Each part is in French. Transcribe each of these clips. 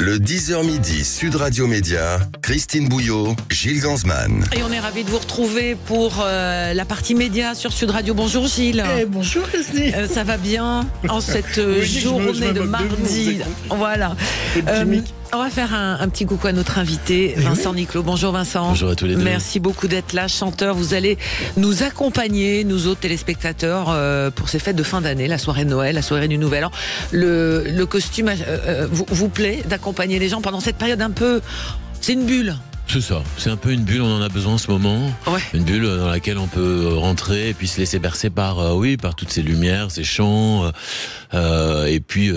Le 10h midi, Sud Radio Média, Christine Bouillot, Gilles Gansman. Et on est ravis de vous retrouver pour la partie média sur Sud Radio. Bonjour Gilles. Bonjour Christine. Ça va bien en cette Oui, journée de je me moque de mardi. vous, Voilà. On va faire un petit coucou à notre invité, Vincent Niclot. Bonjour Vincent. Bonjour à tous les deux. Merci beaucoup d'être là, chanteur. Vous allez nous accompagner, nous autres téléspectateurs, pour ces fêtes de fin d'année, la soirée de Noël, la soirée du Nouvel An. Le costume vous plaît d'accompagner les gens pendant cette période un peu... C'est une bulle. C'est ça, c'est un peu une bulle, on en a besoin en ce moment. Ouais. Une bulle dans laquelle on peut rentrer et puis se laisser bercer par par toutes ces lumières, ces chants, et puis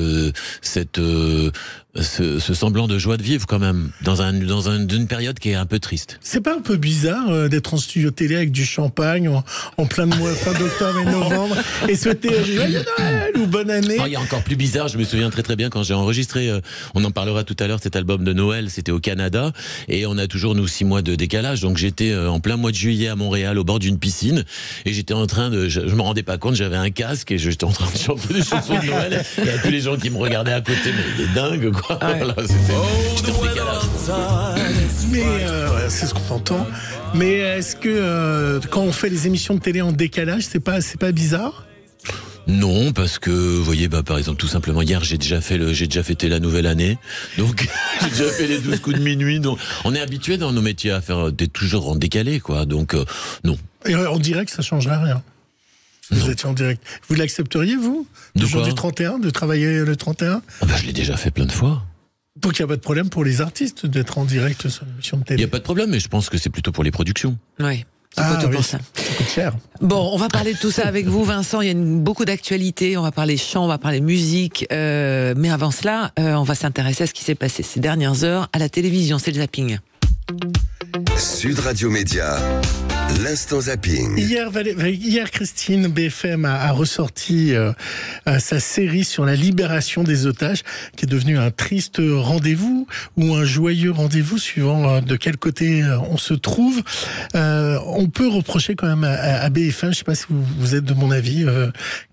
ce semblant de joie de vivre quand même dans une période qui est un peu triste. C'est pas un peu bizarre d'être en studio télé avec du champagne en plein de mois, fin d'octobre et novembre, et souhaiter joyeux Noël ou bonne année? Il y a encore plus bizarre, je me souviens très très bien quand j'ai enregistré, on en parlera tout à l'heure, cet album de Noël, c'était au Canada, et on a toujours nous 6 mois de décalage, donc j'étais en plein mois de juillet à Montréal au bord d'une piscine, et j'étais en train de, je me rendais pas compte, j'avais un casque et j'étais en train de chanter des chansons de Noël, et il y a tous les gens qui me regardaient à côté, mais il est dingue quoi. Ouais. Voilà, j'étais en décalage. Mais c'est ce qu'on entend. Mais est-ce que quand on fait les émissions de télé en décalage, c'est pas bizarre? Non, parce que, vous voyez, par exemple, tout simplement, hier, j'ai déjà fêté la nouvelle année. Donc, j'ai déjà fait les 12 coups de minuit. Donc, on est habitué dans nos métiers à faire toujours en décalé, quoi. Donc, non. Et on dirait que ça changerait rien. Vous Non. étiez en direct. Vous l'accepteriez, vous? De Le jour quoi du 31, de travailler le 31? Je l'ai déjà fait plein de fois. Donc il n'y a pas de problème pour les artistes d'être en direct sur une émission de Il télé? n'y a pas de problème, mais je pense que c'est plutôt pour les productions. Oui. C'est pas tout pour ça. Ça coûte cher. Bon, on va parler de tout ça avec vous, Vincent. Il y a beaucoup d'actualités. On va parler chant, on va parler musique. Mais avant cela, on va s'intéresser à ce qui s'est passé ces dernières heures à la télévision. C'est le zapping. Sud Radio Média, l'instant zapping. Hier, Christine, BFM a ressorti sa série sur la libération des otages, qui est devenue un triste rendez-vous ou un joyeux rendez-vous, suivant de quel côté on se trouve. On peut reprocher quand même à BFM, je ne sais pas si vous êtes de mon avis,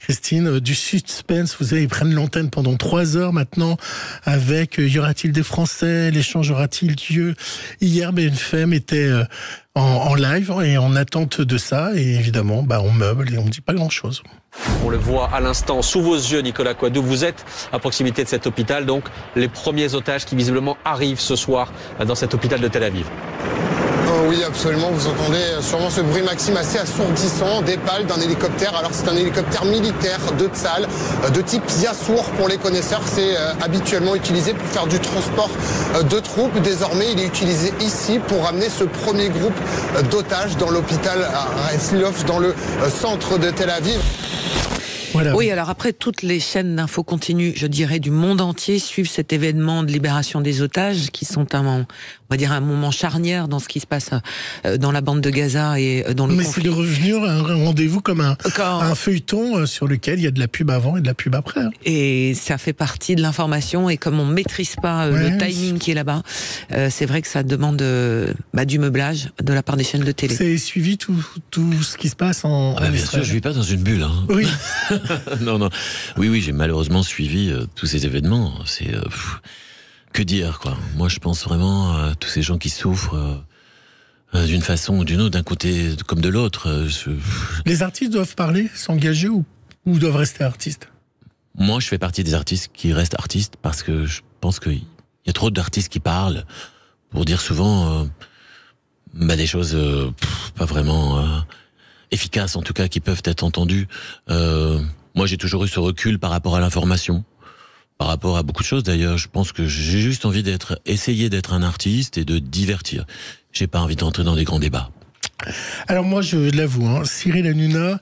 Christine, du suspense. Vous savez, ils prennent l'antenne pendant 3 heures maintenant avec y aura-t-il des Français, l'échange aura-t-il lieu? Hier, BFM était en live et en attente de ça, et évidemment on meuble et on ne dit pas grand chose. On le voit à l'instant sous vos yeux, Nicolas Coadou, vous êtes à proximité de cet hôpital, donc les premiers otages qui visiblement arrivent ce soir dans cet hôpital de Tel Aviv. Oui, absolument. Vous entendez sûrement ce bruit, Maxime, assez assourdissant, des pales d'un hélicoptère. Alors, c'est un hélicoptère militaire de Tsahal, de type Yassour pour les connaisseurs. C'est habituellement utilisé pour faire du transport de troupes. Désormais, il est utilisé ici pour ramener ce premier groupe d'otages dans l'hôpital à Isilov, dans le centre de Tel Aviv. Voilà. Oui, alors après, toutes les chaînes d'infos continues, je dirais, du monde entier suivent cet événement de libération des otages, qui sont on va dire un moment charnière dans ce qui se passe dans la bande de Gaza et dans le Mais conflit. c'est de revenir à un rendez-vous comme un feuilleton sur lequel il y a de la pub avant et de la pub après. Et ça fait partie de l'information, et comme on maîtrise pas le timing qui est là-bas, c'est vrai que ça demande du meublage de la part des chaînes de télé. Vous avez suivi tout ce qui se passe en Bien sûr, Israël? je vis pas dans une bulle. Hein. Oui. Non. Oui, j'ai malheureusement suivi tous ces événements. C'est que dire, quoi. Moi, je pense vraiment à tous ces gens qui souffrent d'une façon ou d'une autre, d'un côté comme de l'autre. Les artistes doivent parler, s'engager ou doivent rester artistes? Moi, je fais partie des artistes qui restent artistes parce que je pense qu'il y a trop d'artistes qui parlent pour dire souvent des choses pas vraiment efficaces, en tout cas, qui peuvent être entendues. Moi, j'ai toujours eu ce recul par rapport à l'information, par rapport à beaucoup de choses d'ailleurs. Je pense que j'ai juste envie essayer d'être un artiste et de divertir. J'ai pas envie d'entrer dans des grands débats. Alors moi, je l'avoue, Cyril Hanouna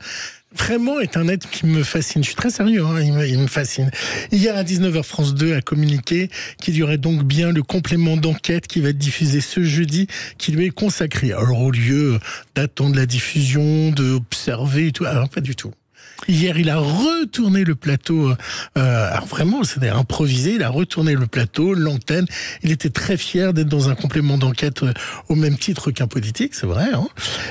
vraiment est un être qui me fascine. Je suis très sérieux, il me fascine. Hier à 19h, France 2 a communiqué qu'il y aurait donc bien le complément d'enquête qui va être diffusé ce jeudi, qui lui est consacré. Alors au lieu d'attendre la diffusion, d'observer et tout, alors pas du tout. Hier, il a retourné le plateau. Alors vraiment, c'était improvisé. Il a retourné le plateau, l'antenne. Il était très fier d'être dans un complément d'enquête au même titre qu'un politique, c'est vrai.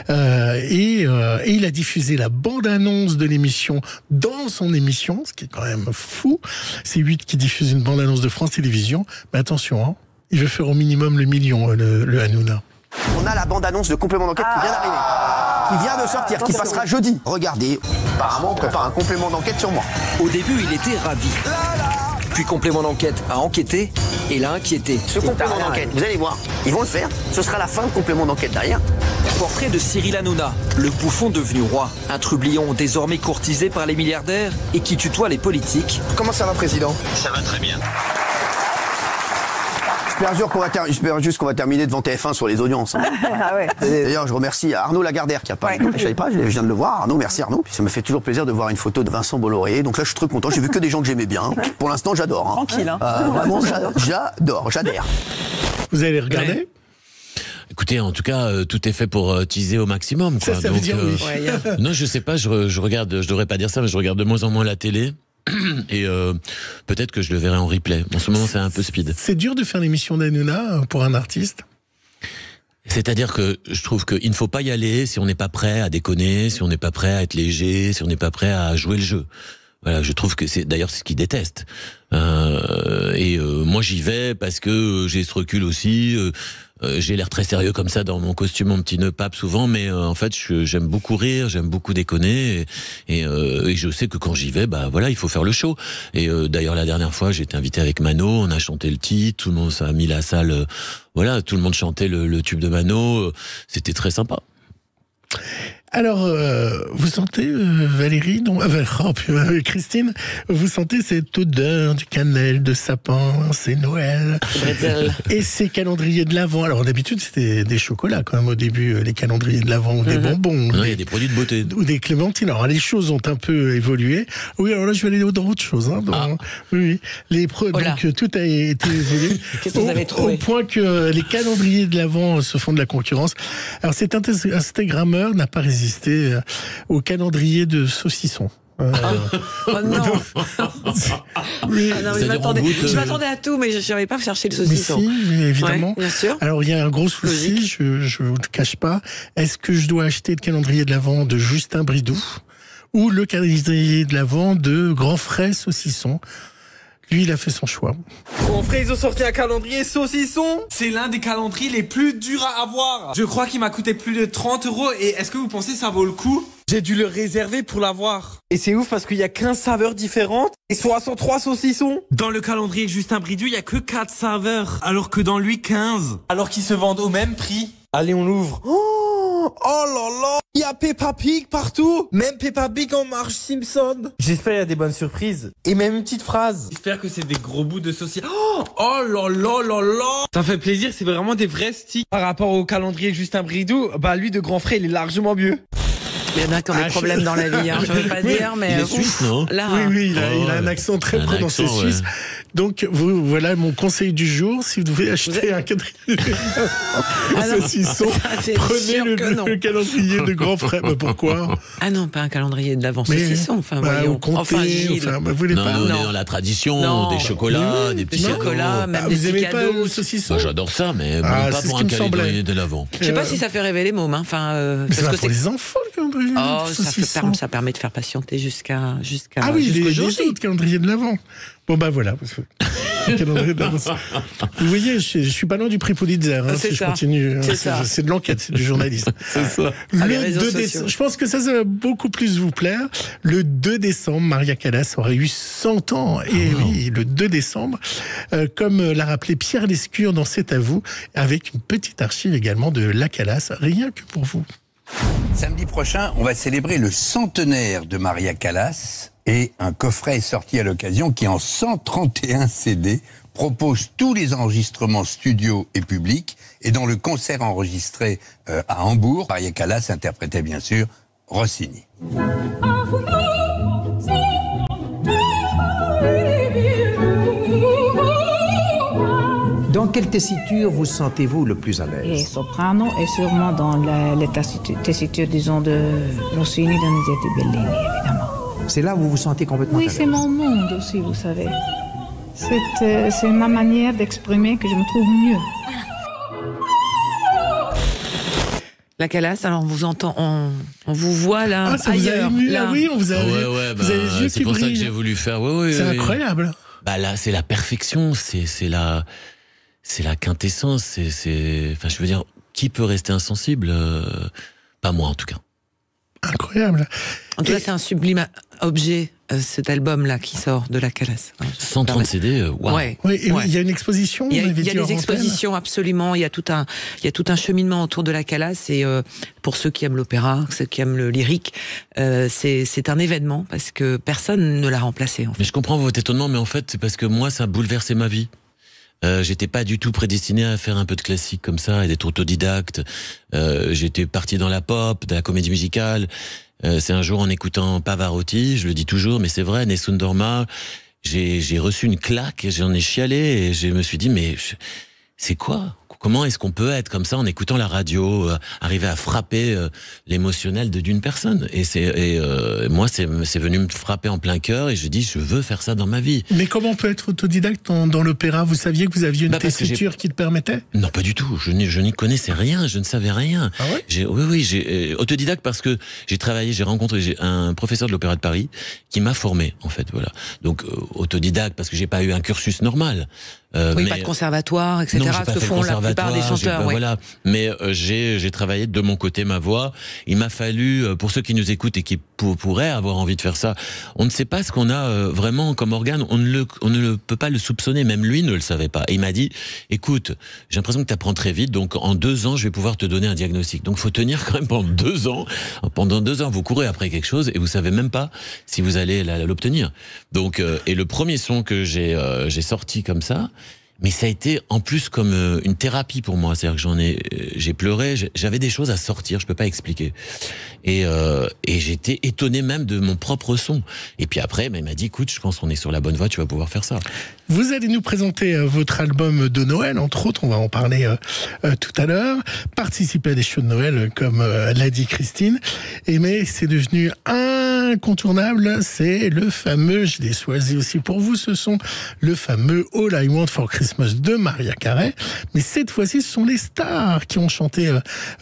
Et il a diffusé la bande-annonce de l'émission dans son émission, ce qui est quand même fou. C'est 8 qui diffuse une bande-annonce de France Télévisions. Mais attention, il veut faire au minimum le million, le Hanouna. On a la bande-annonce de complément d'enquête qui vient d'arriver. Qui vient de sortir, qui passera jeudi. Regardez, apparemment on prépare un complément d'enquête sur moi. Au début, il était ravi. Puis complément d'enquête a enquêté et l'a inquiété. Ce complément d'enquête, vous allez voir, ils vont le faire. Ce sera la fin de complément d'enquête derrière. Portrait de Cyril Hanouna, le bouffon devenu roi. Un trublion désormais courtisé par les milliardaires et qui tutoie les politiques. Comment ça va, président? Ça va très bien. J'espère juste qu'on va terminer devant TF1 sur les audiences. Ah ouais. D'ailleurs, je remercie Arnaud Lagardère qui a parlé. Je savais pas, je viens de le voir. Arnaud, merci Arnaud. Puis ça me fait toujours plaisir de voir une photo de Vincent Bolloré. Donc là, je suis très content. J'ai vu que des gens que j'aimais bien. Pour l'instant, j'adore. Tranquille. Vraiment, j'adhère. Vous allez regarder? Écoutez, en tout cas, tout est fait pour teaser au maximum. Quoi. Ça veut dire oui. Non, je sais pas, je regarde, je devrais pas dire ça, mais je regarde de moins en moins la télé. Et peut-être que je le verrai en replay. En ce moment, c'est un peu speed. C'est dur de faire l'émission d'Hanouna pour un artiste. C'est-à-dire que je trouve qu'il ne faut pas y aller si on n'est pas prêt à déconner, si on n'est pas prêt à être léger, si on n'est pas prêt à jouer le jeu. Voilà, je trouve que c'est d'ailleurs ce qu'ils détestent. Moi, j'y vais parce que j'ai ce recul aussi. J'ai l'air très sérieux comme ça dans mon costume, mon petit nœud pape souvent, mais en fait, j'aime beaucoup rire, j'aime beaucoup déconner, et je sais que quand j'y vais, bah voilà, il faut faire le show. Et d'ailleurs, la dernière fois, j'ai été invité avec Mano, on a chanté le titre, tout le monde, ça a mis la salle, voilà, tout le monde chantait le tube de Mano, c'était très sympa. Alors, vous sentez, Valérie, Christine, vous sentez cette odeur du cannelle, de sapin, c'est Noël. Et ces calendriers de l'Avent. Alors, d'habitude, c'était des chocolats, quand même, au début, les calendriers de l'Avent, ou des bonbons. Non, il y a des produits de beauté. Ou des clémentines. Alors, les choses ont un peu évolué. Oui, alors là, je vais aller dans autre chose. Oui. Donc, tout a été évolué. Qu'est-ce que vous avez trouvé? Au point que les calendriers de l'Avent se font de la concurrence. Alors, cet Instagrammeur n'a pas résisté au calendrier de saucisson. Oh non. Je m'attendais à tout, mais je n'avais pas cherché le saucisson. Mais si, évidemment. Ouais, bien sûr. Alors, il y a un gros souci, je ne vous le cache pas. Est-ce que je dois acheter le calendrier de l'Avent de Justin Bridou ou le calendrier de l'Avent de Grand Frais Saucisson? Lui, il a fait son choix. Grand Frais, ils ont sorti un calendrier saucisson. C'est l'un des calendriers les plus durs à avoir. Je crois qu'il m'a coûté plus de 30 €. Et est-ce que vous pensez que ça vaut le coup? J'ai dû le réserver pour l'avoir. Et c'est ouf parce qu'il y a 15 saveurs différentes et 63 saucissons. Dans le calendrier Justin Bridou, il y a que 4 saveurs, alors que dans lui 15. Alors qu'ils se vendent au même prix. Allez, on l'ouvre. Oh là là, il y a Peppa Pig partout. Même Peppa Pig en Marge Simpson. J'espère qu'il y a des bonnes surprises. Et même une petite phrase. J'espère que c'est des gros bouts de saucisson. Oh là là là là. Ça fait plaisir, c'est vraiment des vrais sticks. Par rapport au calendrier Justin Bridou, bah lui de Grand Frais, il est largement mieux. Il y en a qui ont des problèmes dans la vie, je ne veux pas dire, mais... Il est suisse, non? Là, Oui, il a un accent très prononcé suisse. Donc, voilà mon conseil du jour. Si vous devez acheter un calendrier saucisson, prenez le calendrier de Grand Frais. Pourquoi? Ah non, pas un calendrier de l'Avent saucisson. Enfin, voyons. Vous voulez pas? On est dans la tradition, des chocolats, des petits chocolats, même des petits vous aimez cadeaux. pas le saucisson? J'adore ça, mais pas pour un calendrier de l'Avent. Je sais pas si ça fait rêver les mômes. C'est pas pour les enfants, le calendrier. Ça permet de faire patienter jusqu'à ah oui, les autres calendriers de l'Avent. Bon bah voilà. Vous voyez, je suis pas loin du prix Pulitzer. Si je continue, c'est de l'enquête, c'est du journalisme. C'est ça. Le 2 décembre, je pense que ça va beaucoup plus vous plaire. Le 2 décembre, Maria Callas aurait eu 100 ans. Et oui, le 2 décembre, comme l'a rappelé Pierre Lescure dans C'est à vous, avec une petite archive également de la Callas, rien que pour vous. Samedi prochain, on va célébrer le centenaire de Maria Callas et un coffret est sorti à l'occasion qui, en 131 CD, propose tous les enregistrements studio et publics. Et dans le concert enregistré à Hambourg, Maria Callas interprétait bien sûr Rossini. Dans quelle tessiture vous sentez-vous le plus à l'aise? Et soprano et sûrement dans la tessiture, disons, de Rossini, Donizetti, Bellini, évidemment. C'est là où vous vous sentez complètement Oui, à l'aise. c'est mon monde aussi, vous savez. C'est ma manière d'exprimer que je me trouve mieux. La Calas, alors on vous entend, on vous voit là, Ah, ça vous a ailleurs. ému, là. là, oui, on vous a Ouais, vous avez les yeux c'est qui pour ça que brillent. j'ai voulu faire. Ouais, C'est ouais. incroyable. Bah là, c'est la perfection, c'est la quintessence. Enfin, je veux dire, qui peut rester insensible Pas moi, en tout cas. Incroyable. En tout cas, c'est un sublime objet, cet album-là qui sort de la Calas. 130 CD, waouh. Ouais. Oui, et Ouais. il y a une exposition. Il y a, vous m'avez il y a dit hors des antenne. expositions, absolument. Il y a tout un cheminement autour de la Calas. Et pour ceux qui aiment l'opéra, ceux qui aiment le lyrique, c'est un événement parce que personne ne l'a remplacé. En fait. Mais je comprends votre étonnement, mais en fait, c'est parce que moi, ça a bouleversé ma vie. J'étais pas du tout prédestiné à faire un peu de classique comme ça et d'être autodidacte. J'étais parti dans la pop, de la comédie musicale. C'est un jour en écoutant Pavarotti, je le dis toujours, mais c'est vrai, Nessun Dorma, j'ai reçu une claque, j'en ai chialé et je me suis dit, mais c'est quoi ? Comment est-ce qu'on peut être comme ça en écoutant la radio, arriver à frapper l'émotionnel d'une personne ? Et moi, c'est venu me frapper en plein cœur et je dis, je veux faire ça dans ma vie. Mais comment on peut être autodidacte dans l'opéra ? Vous saviez que vous aviez une parce que tessiture qui te permettait ? Non, pas du tout. Je n'y connaissais rien. Je ne savais rien. Ah ouais ? J'ai autodidacte parce que j'ai rencontré un professeur de l'Opéra de Paris qui m'a formé, en fait. Voilà. Donc autodidacte parce que j'ai pas eu un cursus normal. Oui, mais pas de conservatoire, etc. Non, j'ai ce pas que fait font le la plupart des conservatoire, chanteurs. Ouais. Voilà. Mais j'ai travaillé de mon côté ma voix. Il m'a fallu, pour ceux qui nous écoutent et qui pourraient avoir envie de faire ça, on ne sait pas ce qu'on a vraiment comme organe. On ne peut pas le soupçonner. Même lui ne le savait pas. Et il m'a dit, écoute, j'ai l'impression que tu apprends très vite. Donc en 2 ans, je vais pouvoir te donner un diagnostic. Donc faut tenir quand même pendant 2 ans. Pendant 2 ans, vous courez après quelque chose et vous savez même pas si vous allez l'obtenir. Donc et le premier son que j'ai sorti comme ça. Mais ça a été en plus comme une thérapie pour moi. C'est-à-dire que j'ai pleuré, j'avais des choses à sortir, je peux pas expliquer. Et j'étais étonné même de mon propre son. Et puis après, il m'a dit, écoute, je pense qu'on est sur la bonne voie, tu vas pouvoir faire ça. Vous allez nous présenter votre album de Noël, entre autres, on va en parler tout à l'heure. Participer à des shows de Noël, comme l'a dit Christine. Mais c'est devenu incontournable, c'est le fameux, je l'ai choisi aussi pour vous, ce sont le fameux All I Want for Christmas de Mariah Carey. Mais cette fois-ci, ce sont les stars qui ont chanté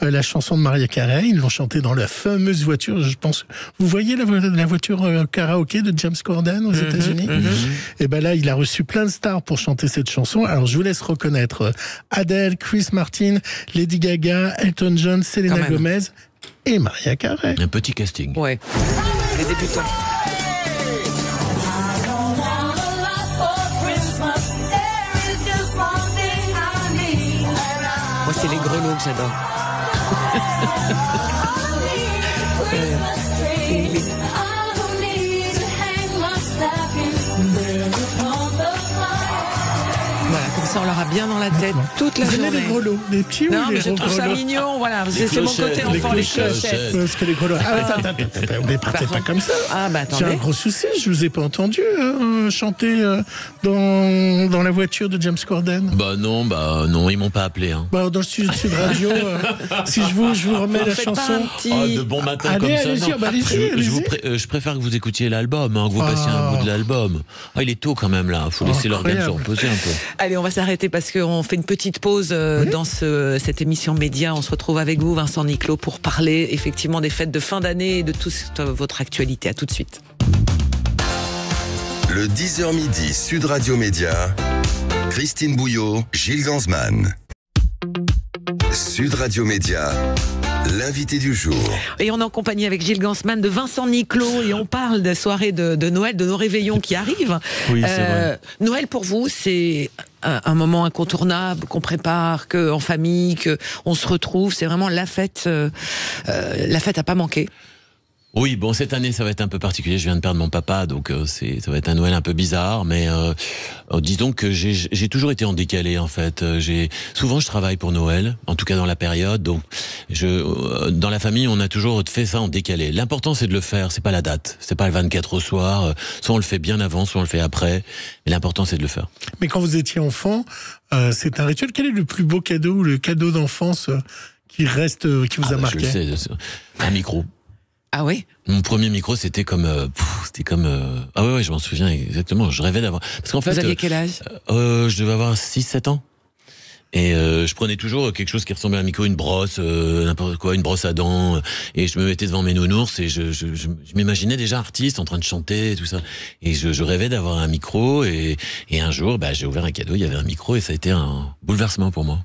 la chanson de Mariah Carey. Ils l'ont chanté dans la fameuse voiture, je pense. Vous voyez la voiture karaoké de James Corden aux États-Unis? Et ben là, il a reçu plein de stars pour chanter cette chanson. Alors, je vous laisse reconnaître Adele, Chris Martin, Lady Gaga, Elton John, Selena Gomez et Mariah Carey. Un petit casting. Ouais. Les débutants. Moi, c'est les grelots que j'adore. Voilà, comme ça on l'aura bien dans la tête toute la Vous journée. aimez les grelots, les petits ou Non, les mais je gros trouve ça grelots? mignon, voilà. C'est mon côté enfant, les clochettes. Parce que les grelots. Attends, ne partez pas comme ça. Ah, bah J'ai attendez. un gros souci, je vous ai pas entendu chanter dans la voiture de James Corden. Bah non, ils m'ont pas appelé. Hein. Bah, dans le Sud Radio, si je vous remets la Faites pas chanson. un petit- Oh, de bon matin Allez, comme ça. allez-y, non. bah, allez-y. Je préfère que vous écoutiez l'album, que vous passiez un bout de l'album. Ah, il est tôt quand même là, faut laisser l'organe se Incroyable. reposer un peu. Allez, on va s'arrêter parce qu'on fait une petite pause dans cette émission média. On se retrouve avec vous, Vincent Niclot, pour parler effectivement des fêtes de fin d'année et de toute votre actualité. À tout de suite. Le 10h midi Sud Radio Média, Christine Bouillot, Gilles Gansman. Sud Radio Média, l'invité du jour. Et on est en compagnie avec Gilles Gansman de Vincent Niclot et on parle des soirées de Noël, de nos réveillons qui arrivent. Oui, c'est vrai. Noël pour vous, c'est un moment incontournable qu'on prépare, en famille, qu'on se retrouve. C'est vraiment la fête à pas manquer. Oui, bon, cette année, ça va être un peu particulier. Je viens de perdre mon papa, donc ça va être un Noël un peu bizarre. Mais disons que j'ai toujours été en décalé, en fait. Souvent, je travaille pour Noël, en tout cas dans la période. Donc, dans la famille, on a toujours fait ça en décalé. L'important, c'est de le faire. C'est pas la date. C'est pas le 24 au soir. Soit on le fait bien avant, soit on le fait après. Mais l'important, c'est de le faire. Mais quand vous étiez enfant, c'est un rituel. Quel est le plus beau cadeau ou le cadeau d'enfance qui vous a marqué? Je le sais, un micro. Ah oui? Mon premier micro, c'était comme... ah ouais, je m'en souviens exactement. Je rêvais d'avoir... Parce qu'en fait... Vous aviez quel âge? Je devais avoir 6-7 ans. Et je prenais toujours quelque chose qui ressemblait à un micro, une brosse, n'importe quoi, une brosse à dents, et je me mettais devant mes nounours et je m'imaginais déjà artiste en train de chanter et tout ça. Et je rêvais d'avoir un micro et un jour, j'ai ouvert un cadeau, il y avait un micro et ça a été un bouleversement pour moi.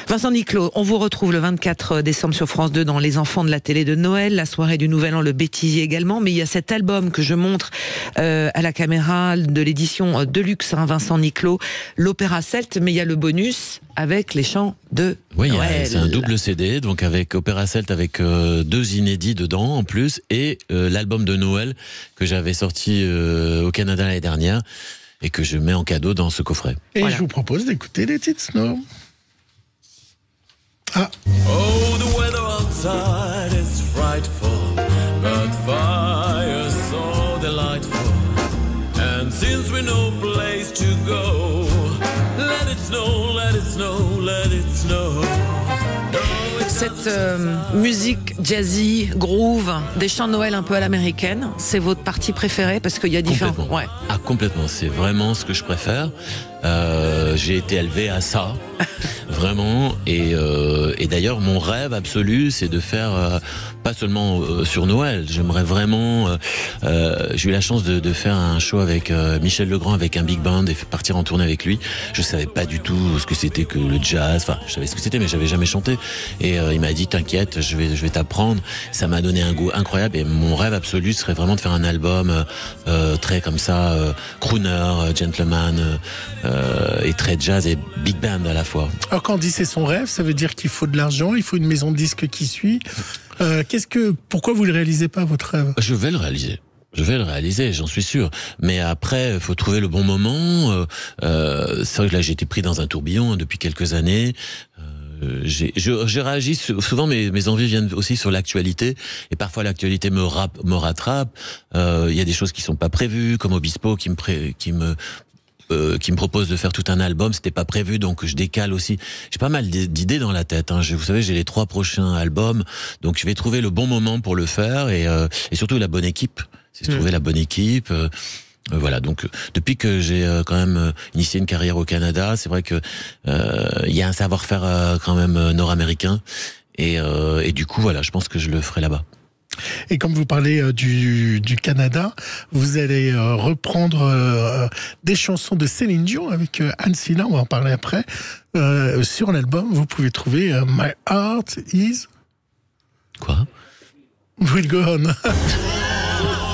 Vincent Niclot, on vous retrouve le 24 décembre sur France 2 dans Les Enfants de la télé de Noël, la soirée du Nouvel An, le bêtisier également, mais il y a cet album que je montre à la caméra de l'édition Deluxe, Vincent Niclot, l'opéra celte, mais il y a le bonus avec les chants de Noël. C'est un double CD, donc avec opéra celte, avec 2 inédits dedans en plus, et l'album de Noël que j'avais sorti au Canada l'année dernière et que je mets en cadeau dans ce coffret. Et je vous propose d'écouter les titres Snow. Ah. Oh, the weather outside is frightful, but fire so delightful. And since we no place to go, let it snow, let it snow, let it snow. Cette musique jazzy, groove, des chants de Noël un peu à l'américaine, c'est votre partie préférée parce qu'il y a différents... Complètement. Ouais. Ah, complètement, c'est vraiment ce que je préfère. J'ai été élevé à ça, vraiment, et d'ailleurs mon rêve absolu c'est de faire, pas seulement sur Noël, j'aimerais vraiment, j'ai eu la chance de faire un show avec Michel Legrand avec un big band et partir en tournée avec lui. Je savais pas du tout ce que c'était que le jazz, enfin je savais ce que c'était mais j'avais jamais chanté, et il m'a dit t'inquiète, je vais t'apprendre. Ça m'a donné un goût incroyable et mon rêve absolu serait vraiment de faire un album très comme ça, crooner, gentleman, et très jazz et big band à la fois. Alors quand on dit c'est son rêve, ça veut dire qu'il faut de l'argent, il faut une maison de disques qui suit. Pourquoi vous ne le réalisez pas, votre rêve? Je vais le réaliser. Je vais le réaliser, j'en suis sûr. Mais après, il faut trouver le bon moment. C'est vrai que là, j'ai été pris dans un tourbillon depuis quelques années. J'ai réagi souvent, mes envies viennent aussi sur l'actualité, et parfois l'actualité me rattrape. Il y a des choses qui sont pas prévues, comme Obispo qui me propose de faire tout un album, c'était pas prévu, donc je décale aussi. J'ai pas mal d'idées dans la tête, hein. Vous savez, j'ai les 3 prochains albums, donc je vais trouver le bon moment pour le faire, et surtout la bonne équipe. C'est trouver la bonne équipe. Voilà, donc depuis que j'ai quand même initié une carrière au Canada, c'est vrai que il y a un savoir-faire quand même nord-américain, et du coup voilà, je pense que je le ferai là-bas. Et comme vous parlez du Canada, vous allez reprendre des chansons de Céline Dion avec Anne Silla, on va en parler après. Sur l'album, vous pouvez trouver My Heart Is... Quoi? Will Go On.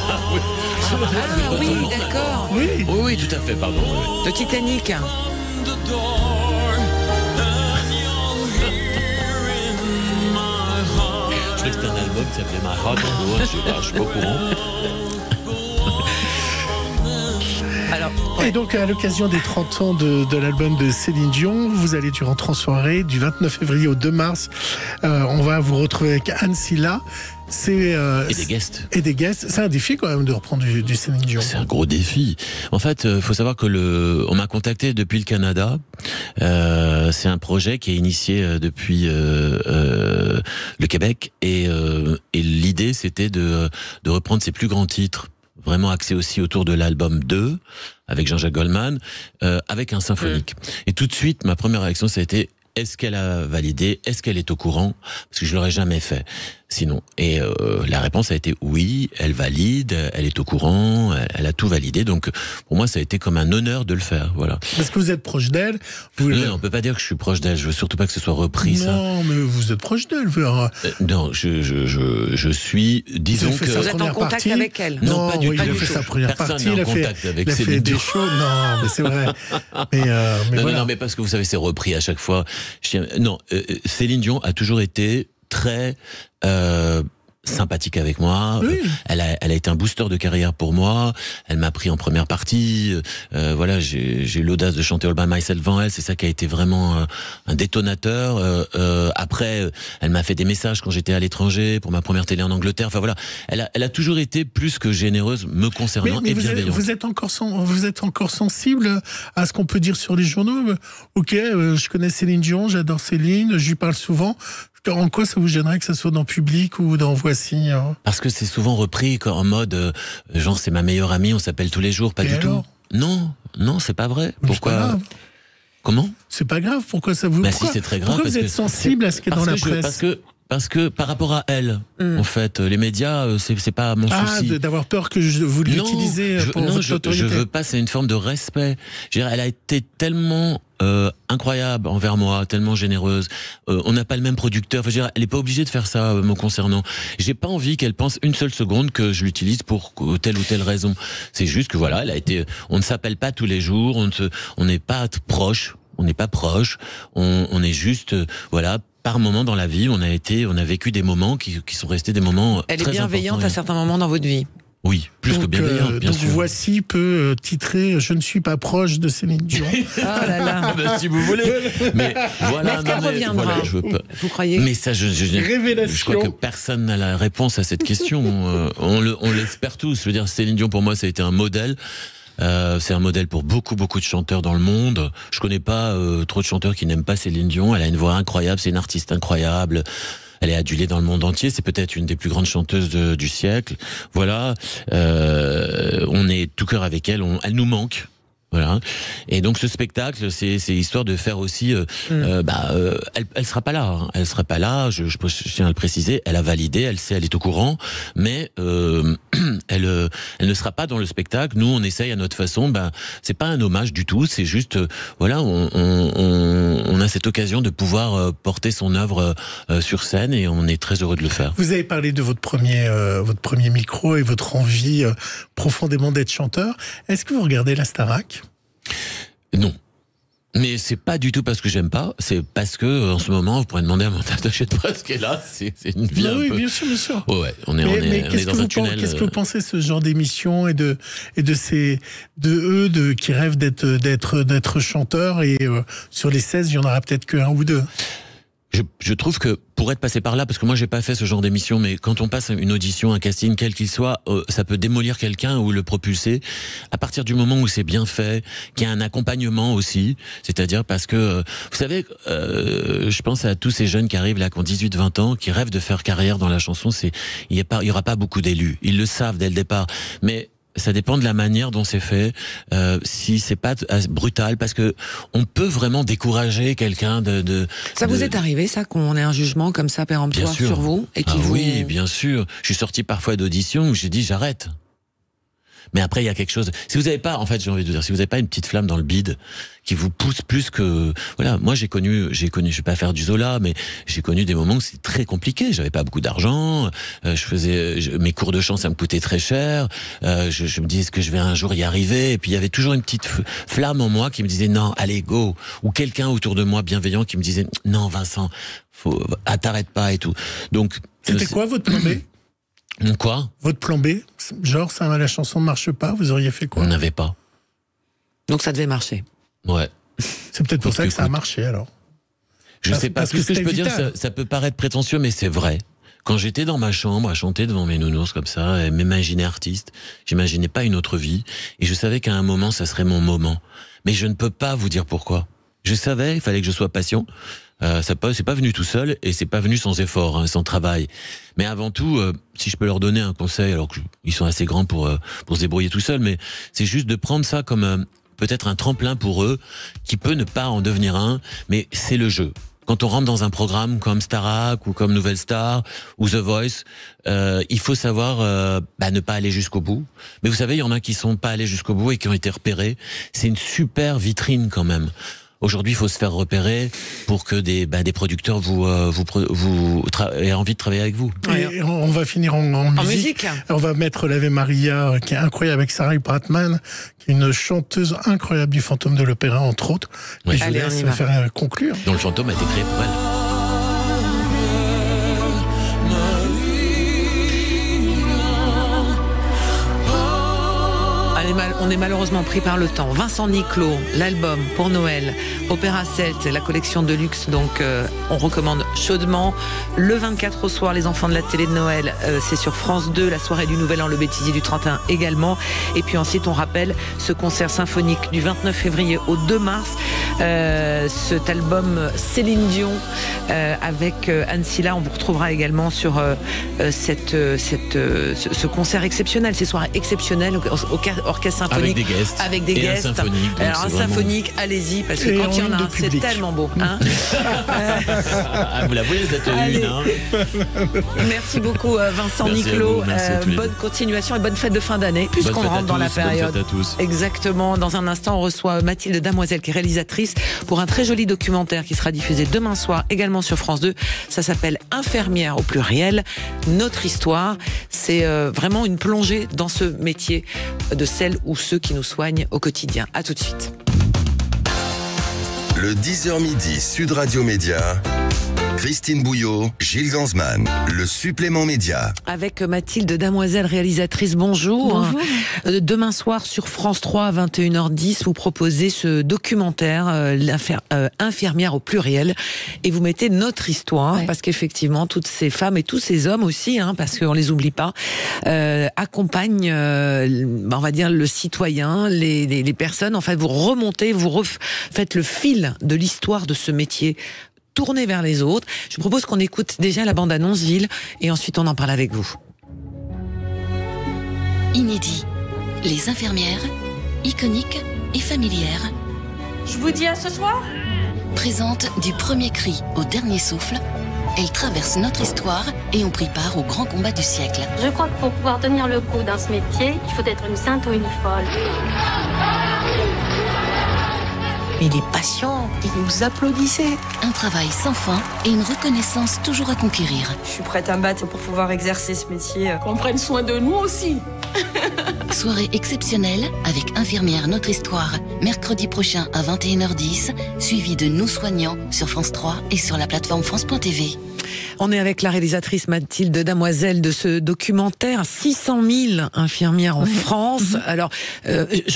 Ah oui, d'accord. Oui, tout à fait, pardon. Le Titanic. Je crois que c'était un album qui s'appelait My Heart Is Go On, je suis pas au courant. Alors, Et donc, à l'occasion des 30 ans de l'album de Céline Dion, vous allez durant 3 soirées, du 29 février au 2 mars, on va vous retrouver avec Anne Silla. Et des guests. Et des guests. C'est un défi quand même de reprendre du Céline Dion. C'est un gros défi. En fait, faut savoir que on m'a contacté depuis le Canada. C'est un projet qui est initié depuis le Québec, et l'idée c'était de reprendre ses plus grands titres, vraiment axé aussi autour de l'album 2 avec Jean-Jacques Goldman, avec un symphonique. Et tout de suite, ma première réaction ça a été: est-ce qu'elle a validé? Est-ce qu'elle est au courant? Parce que je l'aurais jamais fait sinon. Et la réponse a été oui, elle valide, elle est au courant, elle a tout validé. Donc pour moi, ça a été comme un honneur de le faire. Voilà. Parce que vous êtes proche d'elle. Non, on peut pas dire que je suis proche d'elle. Je veux surtout pas que ce soit repris. Non, mais vous êtes proche d'elle. Non, je suis. Disons que vous êtes en contact avec elle. Non, pas du tout. Il a fait sa première partie. Il a fait des shows. Non, mais c'est vrai. Non, mais parce que vous savez, c'est repris à chaque fois. Non, Céline Dion a toujours été très sympathique avec moi. Oui. Elle a été un booster de carrière pour moi. Elle m'a pris en première partie. Voilà, j'ai eu l'audace de chanter All By Myself devant elle. C'est ça qui a été vraiment un détonateur. Après, elle m'a fait des messages quand j'étais à l'étranger pour ma première télé en Angleterre. Enfin voilà, elle a toujours été plus que généreuse me concernant, mais et bienveillante. Vous êtes encore sensible à ce qu'on peut dire sur les journaux. Ok, je connais Céline Dion, j'adore Céline, je lui parle souvent. En quoi ça vous gênerait que ça soit dans Public ou dans Voici Parce que c'est souvent repris en mode genre c'est ma meilleure amie, on s'appelle tous les jours, pas du tout. Non, c'est pas vrai. Pourquoi? C'est pas grave. Comment? C'est pas grave. Pourquoi ça vous? Bah si, c'est très grave. Pourquoi vous êtes sensible à ce qui est dans la presse? Parce que par rapport à elle, en fait, les médias, c'est pas mon souci. D'avoir peur que vous l'utilisez pour votre autorité. Je veux pas, c'est une forme de respect. Je veux dire, elle a été tellement incroyable envers moi, tellement généreuse. On n'a pas le même producteur. Enfin, je veux dire, elle est pas obligée de faire ça me concernant. J'ai pas envie qu'elle pense une seule seconde que je l'utilise pour telle ou telle raison. C'est juste que voilà, elle a été. On ne s'appelle pas tous les jours. On n'est pas proche. On n'est pas proche. On est juste voilà. Par moment dans la vie, on a vécu des moments qui sont restés des moments très importants. Elle est bienveillante à certains moments dans votre vie. Oui, plus que bienveillante, bien donc sûr. Voici peut titrer « Je ne suis pas proche de Céline Dion ». Ah là là. Ben, si vous voulez. Mais voilà, est-ce qu'elle reviendra? Voilà, je veux pas. Vous croyez? Mais ça, je crois que personne n'a la réponse à cette question. On l'espère tous. Je veux dire, Céline Dion, pour moi, ça a été un modèle. C'est un modèle pour beaucoup de chanteurs dans le monde. Je connais pas trop de chanteurs qui n'aiment pas Céline Dion. Elle a une voix incroyable, c'est une artiste incroyable. Elle est adulée dans le monde entier. C'est peut-être une des plus grandes chanteuses du siècle. Voilà. On est tout cœur avec elle. Elle nous manque. Voilà. Et donc ce spectacle, c'est histoire de faire aussi. Elle sera pas là. Hein. Elle sera pas là. Je tiens à le préciser. Elle a validé. Elle sait. Elle est au courant. Mais elle ne sera pas dans le spectacle. Nous, on essaye à notre façon. C'est pas un hommage du tout. C'est juste, voilà, on a cette occasion de pouvoir porter son œuvre sur scène et on est très heureux de le faire. Vous avez parlé de votre premier micro et votre envie profondément d'être chanteur. Est-ce que vous regardez la Starac? Non. Mais c'est pas du tout parce que j'aime pas, c'est parce que en ce moment, vous pourrez demander à mon attaché de presse qui est là, c'est une vie un peu... bien sûr. Ouais, on est dans un tunnel. Qu'est-ce que vous pensez de ce genre d'émission et de eux qui rêvent d'être chanteurs et sur les 16, il y en aura peut-être qu'un ou deux. Je trouve que pour être passé par là, parce que moi j'ai pas fait ce genre d'émission, mais quand on passe une audition, un casting, quel qu'il soit, ça peut démolir quelqu'un ou le propulser. À partir du moment où c'est bien fait, qu'il y a un accompagnement aussi, c'est-à-dire parce que, vous savez, je pense à tous ces jeunes qui arrivent là, qui ont 18-20 ans, qui rêvent de faire carrière dans la chanson, il y aura pas beaucoup d'élus. Ils le savent dès le départ. Mais ça dépend de la manière dont c'est fait. Si c'est pas brutal, parce que on peut vraiment décourager quelqu'un Ça vous est arrivé, ça, qu'on ait un jugement comme ça péremptoire sur vous et qui Oui, bien sûr. Je suis sorti parfois d'audition où j'ai dit j'arrête. Mais après, il y a quelque chose. Si vous n'avez pas, en fait, j'ai envie de dire, si vous n'avez pas une petite flamme dans le bide qui vous pousse plus que, voilà. Moi, j'ai connu, je vais pas faire du Zola, mais j'ai connu des moments où c'est très compliqué. J'avais pas beaucoup d'argent. Mes cours de chant, ça me coûtait très cher. Je me disais, est-ce que je vais un jour y arriver? Et puis, il y avait toujours une petite flamme en moi qui me disait, non, allez, go. Ou quelqu'un autour de moi bienveillant qui me disait, non, Vincent, t'arrêtes pas et tout. Donc. C'était quoi votre plan B? Quoi? Votre plan B? Genre, la chanson ne marche pas, vous auriez fait quoi? On n'avait pas. Donc ça devait marcher. Ouais. C'est peut-être pour ça que ça a marché, alors. Je sais pas. Ce que je peux dire, ça peut paraître prétentieux, mais c'est vrai. Quand j'étais dans ma chambre à chanter devant mes nounours comme ça, et m'imaginer artiste, j'imaginais pas une autre vie. Et je savais qu'à un moment, ça serait mon moment. Mais je ne peux pas vous dire pourquoi. Je savais, il fallait que je sois patient. C'est pas venu tout seul et c'est pas venu sans effort, hein, sans travail. Mais avant tout, si je peux leur donner un conseil, alors qu'ils sont assez grands pour se débrouiller tout seuls, mais c'est juste de prendre ça comme peut-être un tremplin pour eux, qui peut ne pas en devenir un, mais c'est le jeu. Quand on rentre dans un programme comme Starac ou comme Nouvelle Star ou The Voice, il faut savoir ne pas aller jusqu'au bout. Mais vous savez, il y en a qui sont pas allés jusqu'au bout et qui ont été repérés. C'est une super vitrine quand même. Aujourd'hui, il faut se faire repérer pour que des producteurs aient envie de travailler avec vous. Et on va finir en musique. On va mettre l'Ave Maria, qui est incroyable, avec Sarah Brightman, qui est une chanteuse incroyable du Fantôme de l'Opéra, entre autres. Oui. Et je vous laisse faire conclure. Dont le fantôme a été créé pour elle. On est malheureusement pris par le temps. Vincent Niclot, l'album pour Noël, Opéra Celte, la collection de luxe, donc on recommande chaudement. Le 24 au soir, les enfants de la télé de Noël, c'est sur France 2, la soirée du Nouvel An, le bêtisier du 31 également. Et puis ensuite, on rappelle ce concert symphonique du 29 février au 2 mars cet album Céline Dion avec Anne Silla. On vous retrouvera également sur ce concert exceptionnel, ces soirées exceptionnelles au orchestre symphonique. Avec des guests. Un symphonique. Alors un symphonique, allez-y, parce que quand il y en a un, c'est tellement beau. Hein. Vous la voyez cette une. Hein. Merci beaucoup Vincent Niclot. Bonne continuation et bonne fête de fin d'année, puisqu'on rentre dans la période. Bonne fête à tous. Exactement. Dans un instant, on reçoit Mathilde Damoiselle, qui est réalisatrice, pour un très joli documentaire qui sera diffusé demain soir, également sur France 2. Ça s'appelle Infirmière au pluriel, notre histoire. C'est vraiment une plongée dans ce métier de celles ou ceux qui nous soignent au quotidien. À tout de suite. Le 10h midi Sud Radio Média. Christine Bouillot, Gilles Gansman, le supplément média. Avec Mathilde Damoiselle, réalisatrice, bonjour. Bonjour. Demain soir sur France 3 à 21h10, vous proposez ce documentaire, Infirmière au pluriel, et vous mettez notre histoire, parce qu'effectivement, toutes ces femmes et tous ces hommes aussi, parce qu'on les oublie pas, accompagnent, on va dire, le citoyen, les personnes. En fait, vous remontez, faites le fil de l'histoire de ce métier, tourner vers les autres. Je propose qu'on écoute déjà la bande-annonce, Gilles, et ensuite on en parle avec vous. Inédit. Les infirmières, iconiques et familières. Je vous dis à ce soir. Présente du premier cri au dernier souffle, elles traversent notre histoire et ont pris part au grand combat du siècle. Je crois que pour pouvoir tenir le coup dans ce métier, il faut être une sainte ou une folle. Mais les patients, ils nous applaudissaient. Un travail sans fin et une reconnaissance toujours à conquérir. Je suis prête à me battre pour pouvoir exercer ce métier. Qu'on prenne soin de nous aussi. Soirée exceptionnelle avec Infirmière notre histoire, mercredi prochain à 21h10, suivi de Nous soignants sur France 3 et sur la plateforme France.tv. On est avec la réalisatrice Mathilde Damoiselle de ce documentaire, 600 000 infirmières en France. Alors,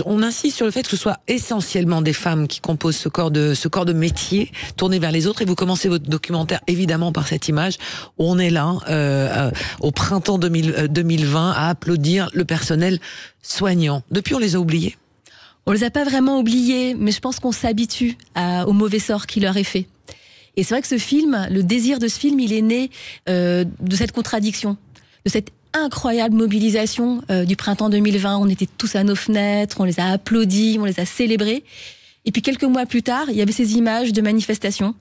on insiste sur le fait que ce soit essentiellement des femmes qui composent ce corps de métier, tourné vers les autres. Et vous commencez votre documentaire évidemment par cette image où on est là, au printemps 2020, à applaudir le personnel soignant. Depuis, on les a oubliés. On les a pas vraiment oubliés, mais je pense qu'on s'habitue au mauvais sort qui leur est fait. Et c'est vrai que ce film, le désir de ce film, il est né de cette contradiction, de cette incroyable mobilisation du printemps 2020. On était tous à nos fenêtres, on les a applaudis, on les a célébrés. Et puis quelques mois plus tard, il y avait ces images de manifestations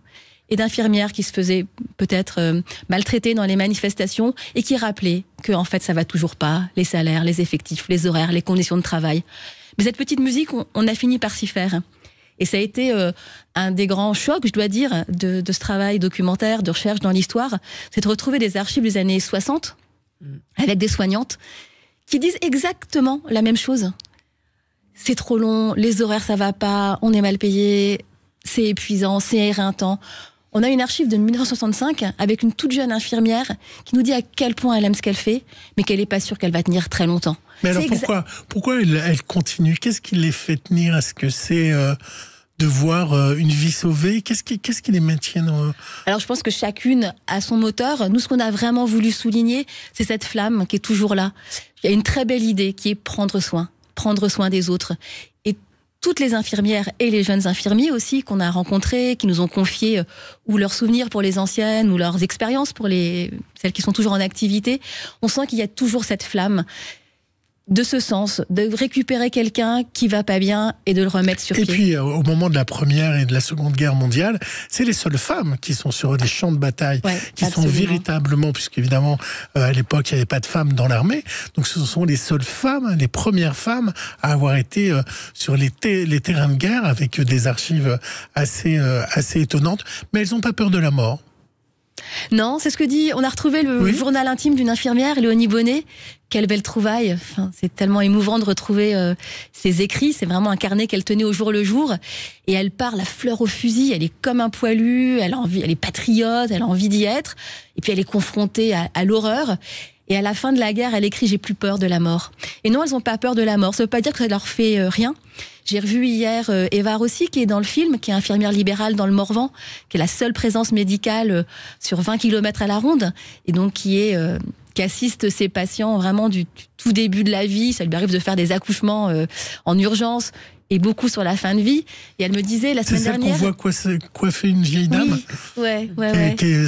et d'infirmières qui se faisaient peut-être maltraiter dans les manifestations et qui rappelaient que en fait ça va toujours pas, les salaires, les effectifs, les horaires, les conditions de travail. Mais cette petite musique, on a fini par s'y faire. Et ça a été un des grands chocs, je dois dire, de ce travail documentaire, de recherche dans l'histoire, c'est de retrouver des archives des années 60 avec des soignantes qui disent exactement la même chose. C'est trop long, les horaires ça va pas, on est mal payé, c'est épuisant, c'est éreintant. On a une archive de 1965 avec une toute jeune infirmière qui nous dit à quel point elle aime ce qu'elle fait, mais qu'elle n'est pas sûre qu'elle va tenir très longtemps. Mais alors pourquoi elle continue? Qu'est-ce qui les fait tenir? Est-ce que c'est de voir une vie sauvée? Qu'est-ce qui les maintient Alors je pense que chacune a son moteur. Nous, ce qu'on a vraiment voulu souligner, c'est cette flamme qui est toujours là. Il y a une très belle idée qui est prendre soin des autres. Et toutes les infirmières et les jeunes infirmiers aussi qu'on a rencontrés, qui nous ont confié ou leurs souvenirs pour les anciennes ou leurs expériences pour celles qui sont toujours en activité, on sent qu'il y a toujours cette flamme de ce sens, de récupérer quelqu'un qui va pas bien et de le remettre sur pied. Et puis, au moment de la Première et de la Seconde Guerre mondiale, c'est les seules femmes qui sont sur des champs de bataille, qui sont véritablement, puisqu'évidemment, à l'époque, il n'y avait pas de femmes dans l'armée, donc ce sont les seules femmes, les premières femmes à avoir été sur les terrains de guerre, avec des archives assez étonnantes, mais elles n'ont pas peur de la mort. Non, c'est ce que dit. On a retrouvé le journal intime d'une infirmière, Léonie Bonnet. Quelle belle trouvaille. Enfin, c'est tellement émouvant de retrouver ses écrits. C'est vraiment un carnet qu'elle tenait au jour le jour. Et elle part la fleur au fusil. Elle est comme un poilu. Elle est patriote. Elle a envie d'y être. Et puis elle est confrontée à l'horreur. Et à la fin de la guerre, elle écrit « J'ai plus peur de la mort ». Et non, elles n'ont pas peur de la mort. Ça ne veut pas dire que ça leur fait rien. J'ai revu hier Eva Rossi, qui est dans le film, qui est infirmière libérale dans le Morvan, qui est la seule présence médicale sur 20 km à la ronde, et donc qui assiste ses patients vraiment du tout début de la vie. Ça lui arrive de faire des accouchements en urgence. et beaucoup sur la fin de vie. Et elle me disait la semaine dernière... C'est celle qu'on voit coiffer une vieille dame. Oui,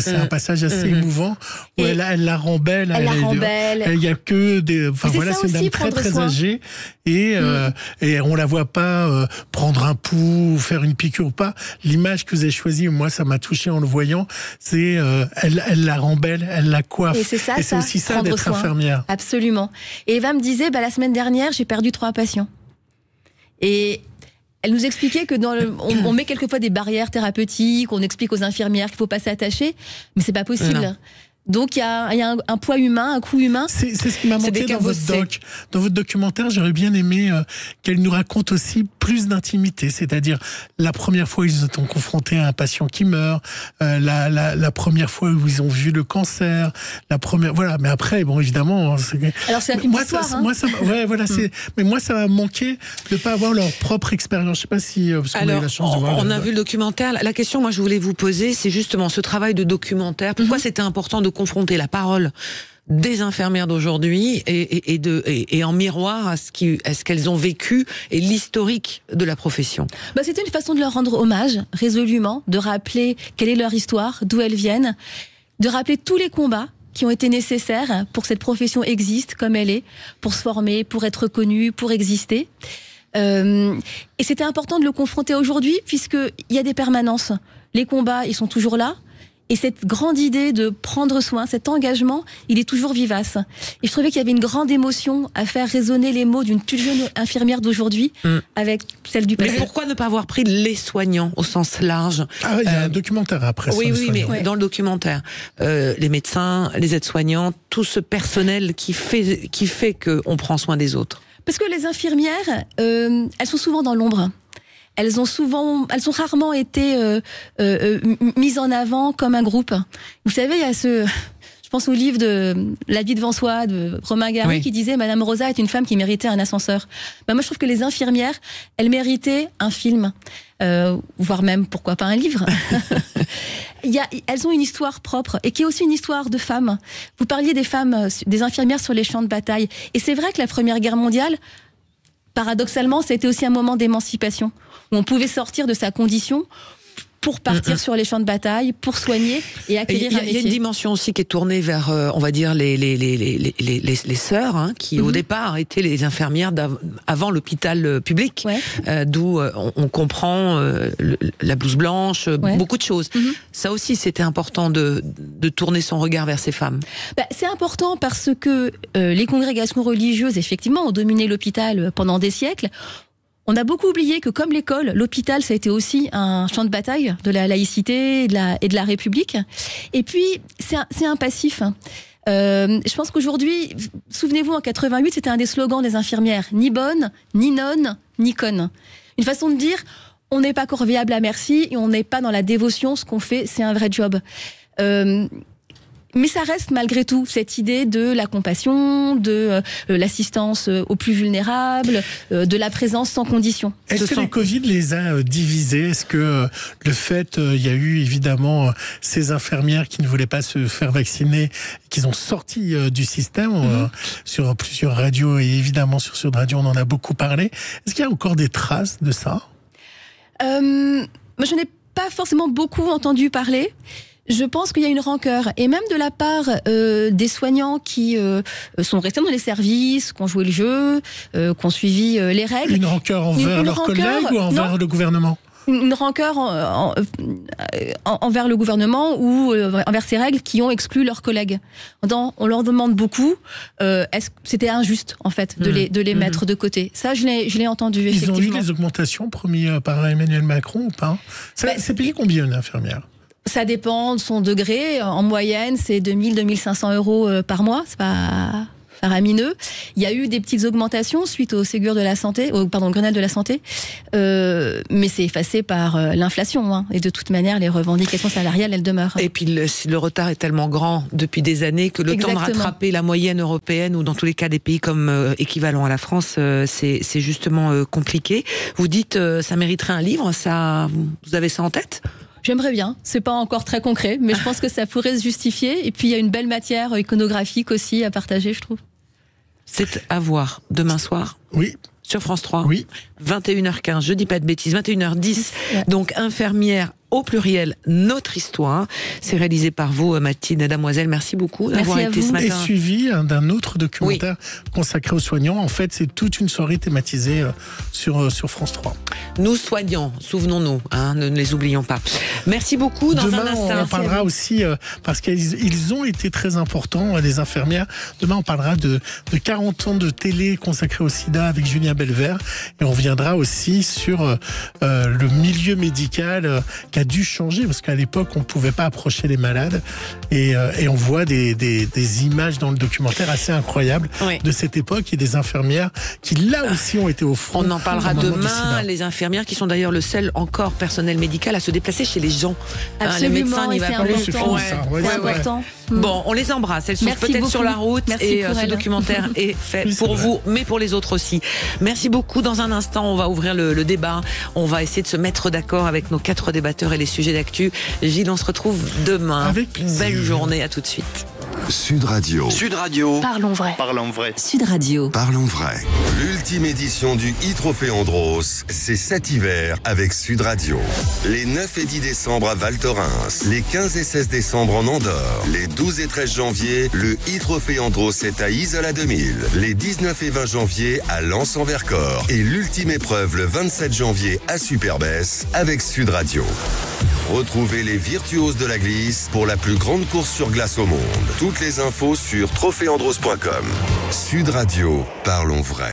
c'est un passage assez émouvant où elle la rend belle. Elle la rend belle. Il n'y a que des... Enfin voilà, c'est une dame très très âgée et on la voit pas prendre un pouls ou faire une piqûre ou pas. L'image que vous avez choisie, moi ça m'a touché en le voyant, c'est elle la rend belle, elle la coiffe. Et c'est aussi ça d'être infirmière. Absolument. Et Eva me disait, la semaine dernière, j'ai perdu 3 patients. Et elle nous expliquait que on met quelquefois des barrières thérapeutiques, on explique aux infirmières qu'il ne faut pas s'attacher, mais c'est pas possible. Non. Donc il y a un poids humain, un coût humain. C'est ce qui m'a manqué dans votre doc. Dans votre documentaire, j'aurais bien aimé qu'elle nous raconte aussi plus d'intimité, c'est-à-dire la première fois où ils ont confronté à un patient qui meurt, la première fois où ils ont vu le cancer, voilà. Mais après, bon, évidemment. Alors c'est une histoire. Mais moi, ça m'a manqué de pas avoir leur propre expérience. Je sais pas si vous avez eu la chance de voir. On a vu le documentaire. La question, moi, je voulais vous poser, c'est justement ce travail de documentaire. Pourquoi c'était important de confronter la parole des infirmières d'aujourd'hui et en miroir à ce qu'elles ont vécu et l'historique de la profession. C'était une façon de leur rendre hommage, résolument, de rappeler quelle est leur histoire, d'où elles viennent, de rappeler tous les combats qui ont été nécessaires pour que cette profession existe comme elle est, pour se former, pour être reconnue, pour exister. Et c'était important de le confronter aujourd'hui, puisqu'il y a des permanences. Les combats, ils sont toujours là. Et cette grande idée de prendre soin, cet engagement, il est toujours vivace. Et je trouvais qu'il y avait une grande émotion à faire résonner les mots d'une toute jeune infirmière d'aujourd'hui avec celle du passé. Mais pourquoi ne pas avoir pris les soignants au sens large? Il y a un documentaire après. Oui, mais dans le documentaire, les médecins, les aides-soignants, tout ce personnel qui fait qu'on prend soin des autres. Parce que les infirmières, elles sont souvent dans l'ombre. Elles ont rarement été mises en avant comme un groupe. Vous savez, il y a je pense au livre de La vie devant soi de Romain Gary qui disait Madame Rosa est une femme qui méritait un ascenseur. Moi, je trouve que les infirmières, elles méritaient un film, voire même pourquoi pas un livre. Elles ont une histoire propre et qui est aussi une histoire de femmes. Vous parliez des infirmières sur les champs de bataille, et c'est vrai que la Première Guerre mondiale, paradoxalement, c'était aussi un moment d'émancipation, où on pouvait sortir de sa condition pour partir sur les champs de bataille, pour soigner et acquérir un métier. Il y a une dimension aussi qui est tournée vers, on va dire, les sœurs, qui au départ étaient les infirmières avant l'hôpital public, d'où on comprend la blouse blanche, beaucoup de choses. Ça aussi, c'était important de tourner son regard vers ces femmes. C'est important parce que les congrégations religieuses, effectivement, ont dominé l'hôpital pendant des siècles. On a beaucoup oublié que, comme l'école, l'hôpital, ça a été aussi un champ de bataille de la laïcité et de la République. Et puis, c'est un passif. Je pense qu'aujourd'hui, souvenez-vous, en 88, c'était un des slogans des infirmières. Ni bonne, ni nonne, ni conne. Une façon de dire, on n'est pas corvéable à merci et on n'est pas dans la dévotion. Ce qu'on fait, c'est un vrai job. Mais ça reste malgré tout cette idée de la compassion, de l'assistance aux plus vulnérables, de la présence sans condition. Est-ce que le Covid les a divisés? Est-ce que le fait, il y a eu évidemment ces infirmières qui ne voulaient pas se faire vacciner, qui sont sorties du système sur plusieurs radios et évidemment sur Sud Radio, on en a beaucoup parlé. Est-ce qu'il y a encore des traces de ça? Moi, je n'ai pas forcément beaucoup entendu parler. Je pense qu'il y a une rancœur, et même de la part des soignants qui sont restés dans les services, qui ont joué le jeu, qui ont suivi les règles. Une rancœur envers leurs collègues ou envers le gouvernement? Une rancœur envers le gouvernement ou envers ces règles qui ont exclu leurs collègues. On leur demande beaucoup. Est-ce que c'était injuste, en fait, de les mettre de côté? Ça, je l'ai entendu, effectivement. Ils ont eu les augmentations promises par Emmanuel Macron ou pas? C'est payé combien, une infirmière? Ça dépend de son degré. En moyenne, c'est 2000, 2500 euros par mois. C'est pas faramineux. Il y a eu des petites augmentations suite au Ségur de la santé, au Grenelle de la santé, mais c'est effacé par l'inflation. Et de toute manière, les revendications salariales, elles demeurent. Et puis le retard est tellement grand depuis des années que le temps de rattraper la moyenne européenne, ou dans tous les cas des pays comme équivalents à la France, c'est justement compliqué. Vous dites ça mériterait un livre, ça, vous avez ça en tête? J'aimerais bien, c'est pas encore très concret, mais je pense que ça pourrait se justifier. Et puis il y a une belle matière iconographique aussi à partager, je trouve. C'est à voir demain soir. Oui. Sur France 3. Oui. 21h15, je dis pas de bêtises, 21h10. Donc infirmière au pluriel, notre histoire. C'est réalisé par vous, Mathilde Damoiselle. Merci beaucoup d'avoir été ce matin. Et suivi d'un autre documentaire consacré aux soignants. En fait, c'est toute une soirée thématisée sur France 3. Nous soignants, souvenons-nous, ne les oublions pas. Merci beaucoup. Dans Demain, un instant, on parlera aussi, parce qu'ils ont été très importants, les infirmières. Demain, on parlera de 40 ans de télé consacrée au sida avec Julien Belvert. Et on reviendra aussi sur le milieu médical qui a dû changer, parce qu'à l'époque, on ne pouvait pas approcher les malades. Et on voit des images dans le documentaire assez incroyables de cette époque et des infirmières qui, là aussi, ont été au front. On en parlera demain. Les infirmières qui sont d'ailleurs le seul encore personnel médical à se déplacer chez les gens. Absolument, les médecins n'y vont pas plus. C'est important. Bon, on les embrasse. Elles sont peut-être sur la route. Et ce documentaire est fait pour vous, mais pour les autres aussi. Merci beaucoup. Dans un instant, on va ouvrir le débat. On va essayer de se mettre d'accord avec nos 4 débatteurs et les sujets d'actu. Gilles, on se retrouve demain. Avec plaisir. Belle journée. À tout de suite. Sud Radio. Sud Radio. Parlons vrai. Parlons vrai. Sud Radio. Parlons vrai. L'ultime édition du e-Trophée Andros, c'est cet hiver avec Sud Radio. Les 9 et 10 décembre à Val Thorens, les 15 et 16 décembre en Andorre, les 12 et 13 janvier, le e-Trophée Andros est à Isola 2000, les 19 et 20 janvier à Lens-en-Vercors et l'ultime épreuve le 27 janvier à Superbès avec Sud Radio. Retrouvez les virtuoses de la glisse pour la plus grande course sur glace au monde. Toutes les infos sur trophéandros.com. Sud Radio, parlons vrai.